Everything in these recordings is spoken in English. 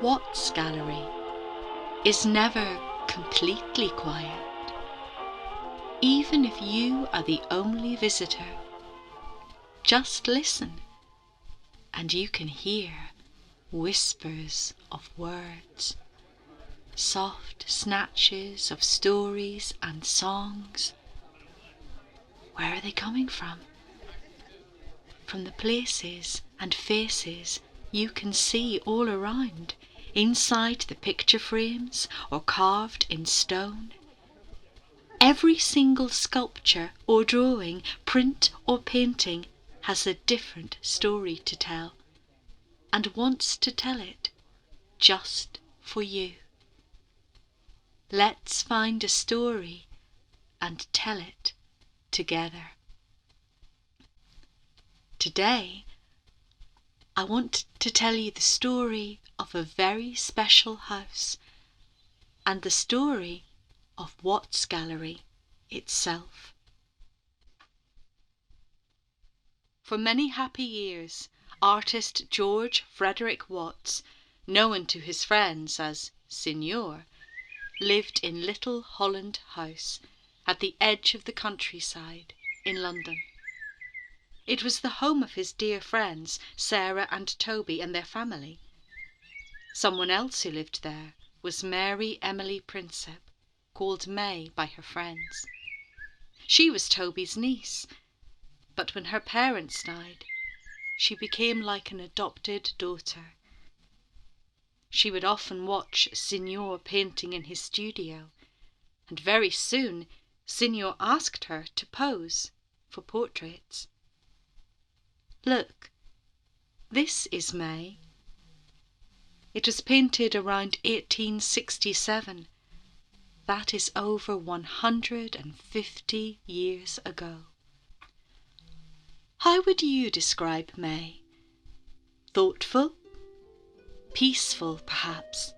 Watts Gallery is never completely quiet. Even if you are the only visitor, just listen and you can hear whispers of words, soft snatches of stories and songs. Where are they coming from? From the places and faces you can see all around, inside the picture frames or carved in stone. Every single sculpture or drawing, print or painting has a different story to tell and wants to tell it just for you. Let's find a story and tell it together. Today, I want to tell you the story of a very special house and the story of Watts Gallery itself. For many happy years, artist George Frederick Watts, known to his friends as Signor, lived in Little Holland House at the edge of the countryside in London. It was the home of his dear friends, Sarah and Toby and their family. Someone else who lived there was Mary Emily Prinsep, called May by her friends. She was Toby's niece, but when her parents died, she became like an adopted daughter. She would often watch Signor painting in his studio, and very soon Signor asked her to pose for portraits. Look, this is May. It was painted around 1867. That is over 150 years ago. How would you describe May? Thoughtful? Peaceful, perhaps?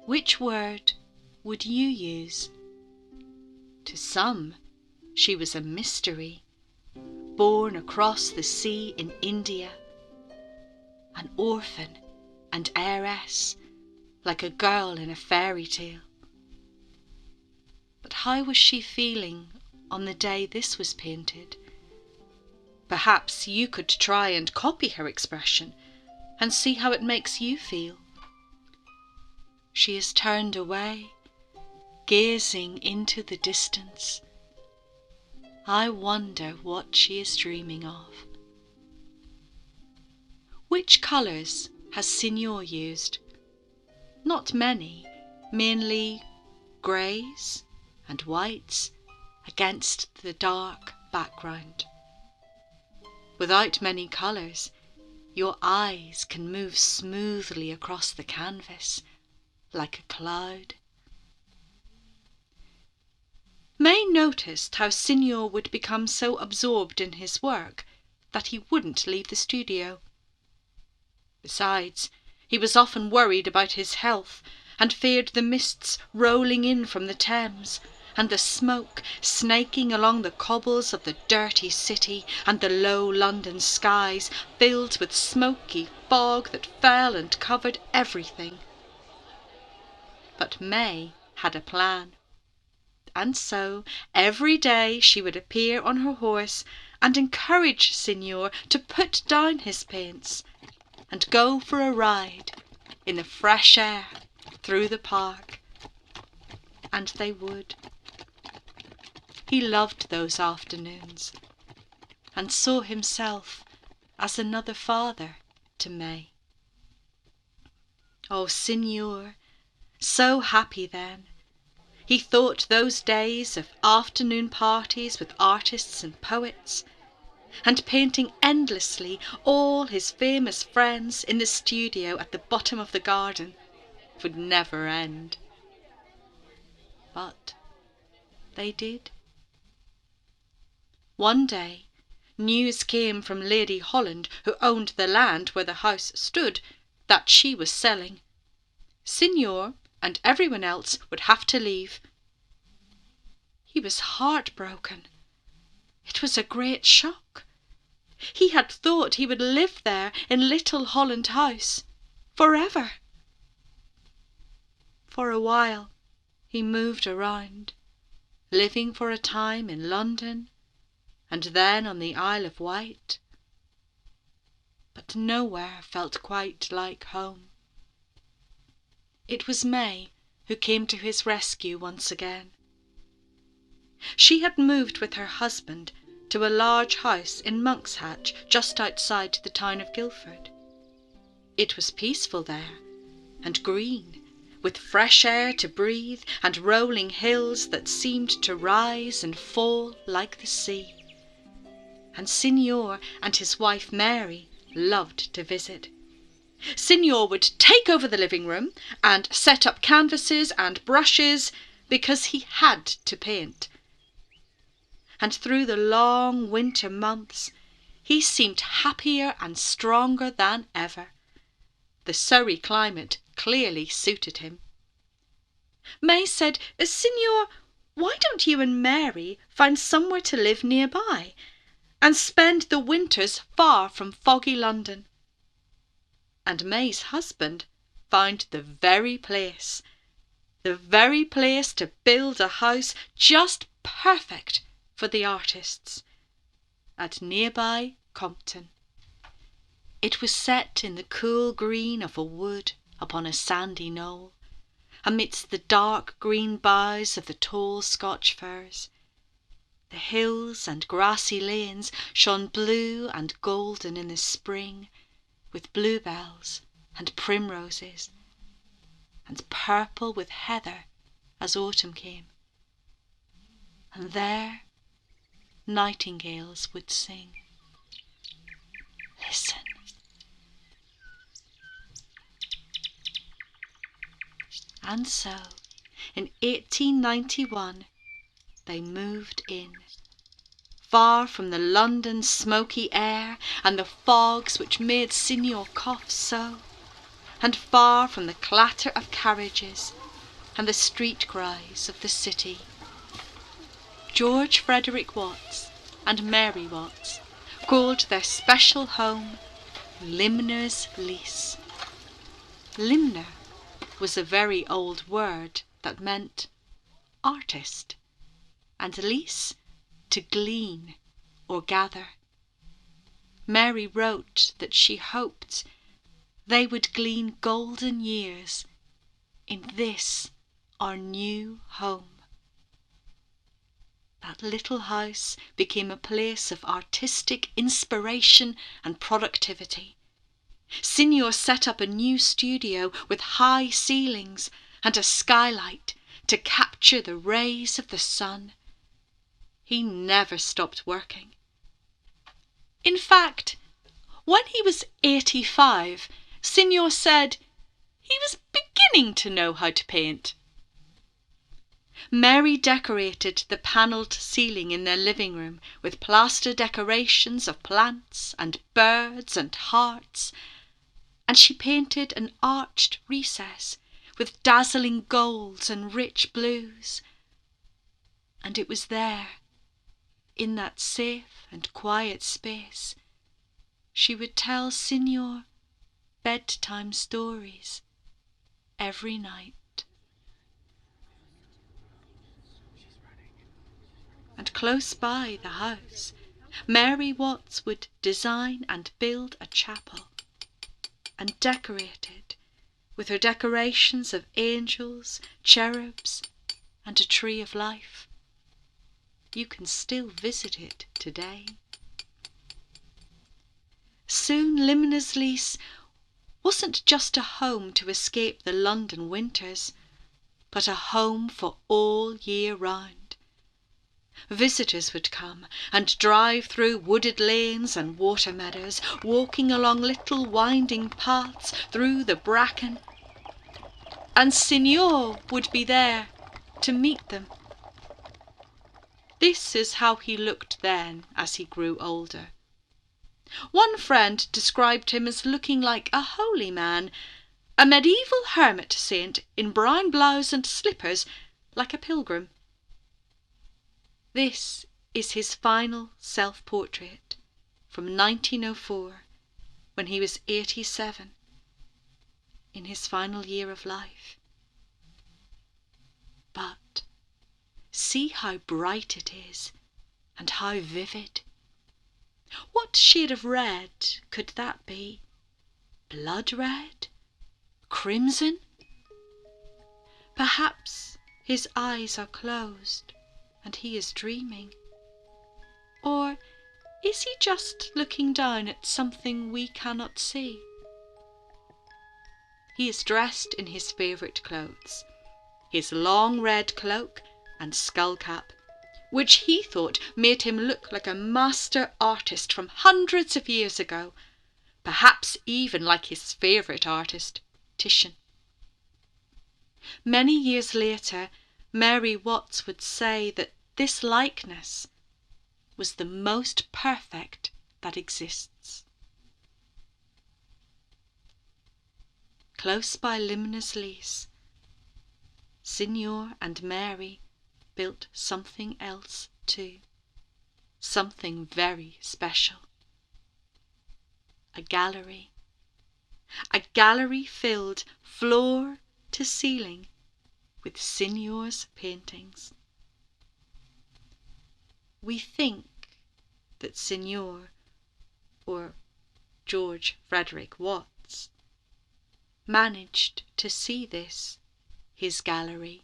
Which word would you use? To some, she was a mystery, born across the sea in India, an orphan and heiress, like a girl in a fairy tale. But how was she feeling on the day this was painted? Perhaps you could try and copy her expression and see how it makes you feel. She is turned away, gazing into the distance. I wonder what she is dreaming of. Which colours has Signor used? Not many, mainly greys and whites against the dark background. Without many colours, your eyes can move smoothly across the canvas like a cloud. May noticed how Signor would become so absorbed in his work that he wouldn't leave the studio. Besides, he was often worried about his health and feared the mists rolling in from the Thames and the smoke snaking along the cobbles of the dirty city and the low London skies filled with smoky fog that fell and covered everything. But May had a plan. And so every day she would appear on her horse and encourage Signor to put down his paints and go for a ride in the fresh air through the park. And they would. He loved those afternoons and saw himself as another father to May. Oh, Signor, so happy then. He thought those days of afternoon parties with artists and poets, and painting endlessly all his famous friends in the studio at the bottom of the garden would never end. But they did. One day, news came from Lady Holland, who owned the land where the house stood, that she was selling. Signor and everyone else would have to leave. He was heartbroken. It was a great shock. He had thought he would live there in Little Holland House forever. For a while he moved around, living for a time in London and then on the Isle of Wight, but nowhere felt quite like home. It was May who came to his rescue once again. She had moved with her husband to a large house in Monkshatch, just outside the town of Guildford. It was peaceful there, and green, with fresh air to breathe and rolling hills that seemed to rise and fall like the sea. And Signor and his wife Mary loved to visit. Signor would take over the living room and set up canvases and brushes because he had to paint. And through the long winter months he seemed happier and stronger than ever. The Surrey climate clearly suited him. May said, "Signor, why don't you and Mary find somewhere to live nearby and spend the winters far from foggy London?" And May's husband found the very place to build a house just perfect for the artists at nearby Compton. It was set in the cool green of a wood upon a sandy knoll, amidst the dark green boughs of the tall Scotch firs. The hills and grassy lanes shone blue and golden in the spring, with bluebells and primroses, and purple with heather as autumn came. And there nightingales would sing. Listen. And so, in 1891, they moved in, far from the London smoky air and the fogs which made Signor cough so, and far from the clatter of carriages and the street cries of the city. George Frederick Watts and Mary Watts called their special home Limner's Lease. Limner was a very old word that meant artist, and lease to glean or gather. Mary wrote that she hoped they would glean golden years in this our new home. That little house became a place of artistic inspiration and productivity. Signor set up a new studio with high ceilings and a skylight to capture the rays of the sun. He never stopped working. In fact, when he was 85, Signor said he was beginning to know how to paint. Mary decorated the panelled ceiling in their living room with plaster decorations of plants and birds and hearts, and she painted an arched recess with dazzling golds and rich blues. And it was there, in that safe and quiet space, she would tell Signor bedtime stories every night. And close by the house, Mary Watts would design and build a chapel, and decorate it with her decorations of angels, cherubs, and a tree of life. You can still visit it today. Soon Limner's Lease wasn't just a home to escape the London winters, but a home for all year round. Visitors would come and drive through wooded lanes and water meadows, walking along little winding paths through the bracken, and Signor would be there to meet them. This is how he looked then as he grew older. One friend described him as looking like a holy man, a medieval hermit saint in brown blouse and slippers, like a pilgrim. This is his final self-portrait from 1904, when he was 87, in his final year of life. But see how bright it is, and how vivid. What shade of red could that be? Blood red? Crimson? Perhaps his eyes are closed and he is dreaming. Or is he just looking down at something we cannot see? He is dressed in his favourite clothes, his long red cloak and skull cap, which he thought made him look like a master artist from hundreds of years ago, perhaps even like his favourite artist, Titian. Many years later, Mary Watts would say that this likeness was the most perfect that exists. Close by Limna's Lease, Signor and Mary built something else too, something very special. A gallery filled floor to ceiling with Signor's paintings. We think that Signor, or George Frederick Watts, managed to see this, his gallery,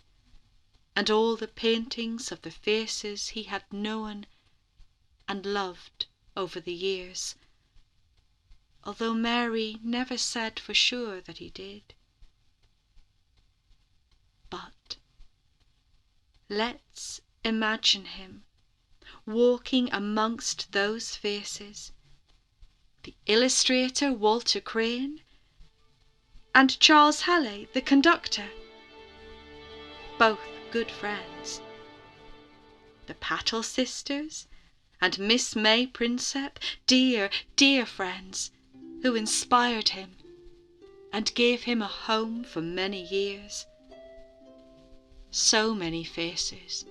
and all the paintings of the faces he had known and loved over the years, although Mary never said for sure that he did. But let's imagine him walking amongst those faces, the illustrator Walter Crane, and Charles Halley, the conductor, both good friends, the Pattle sisters and Miss May Prinsep, dear, dear friends, who inspired him and gave him a home for many years. So many faces.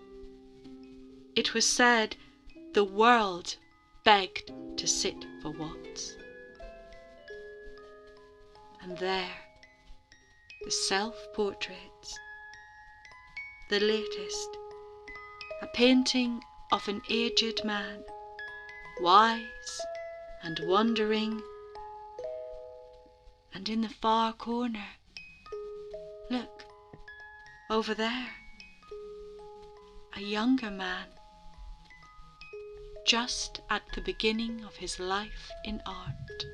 It was said the world begged to sit for Watts. And there, the self-portraits, the latest, a painting of an aged man, wise and wondering, and in the far corner, look, over there, a younger man, just at the beginning of his life in art,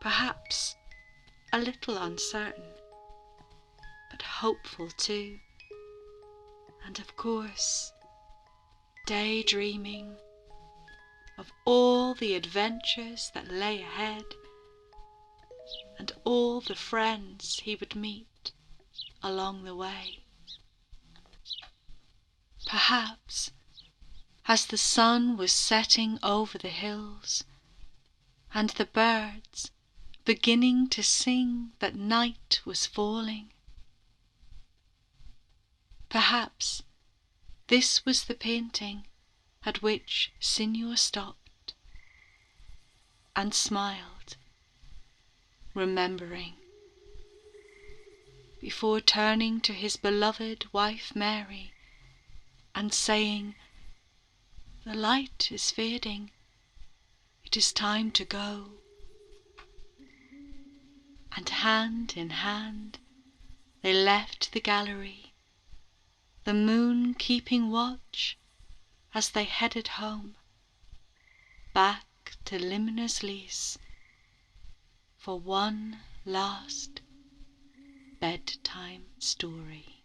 perhaps a little uncertain, but hopeful too, and of course daydreaming of all the adventures that lay ahead and all the friends he would meet along the way. Perhaps as the sun was setting over the hills and the birds beginning to sing that night was falling, perhaps this was the painting at which Signor stopped and smiled, remembering, before turning to his beloved wife Mary and saying, "The light is fading, it is time to go." And hand in hand they left the gallery, the moon keeping watch as they headed home, back to Limna's Lease for one last bedtime story.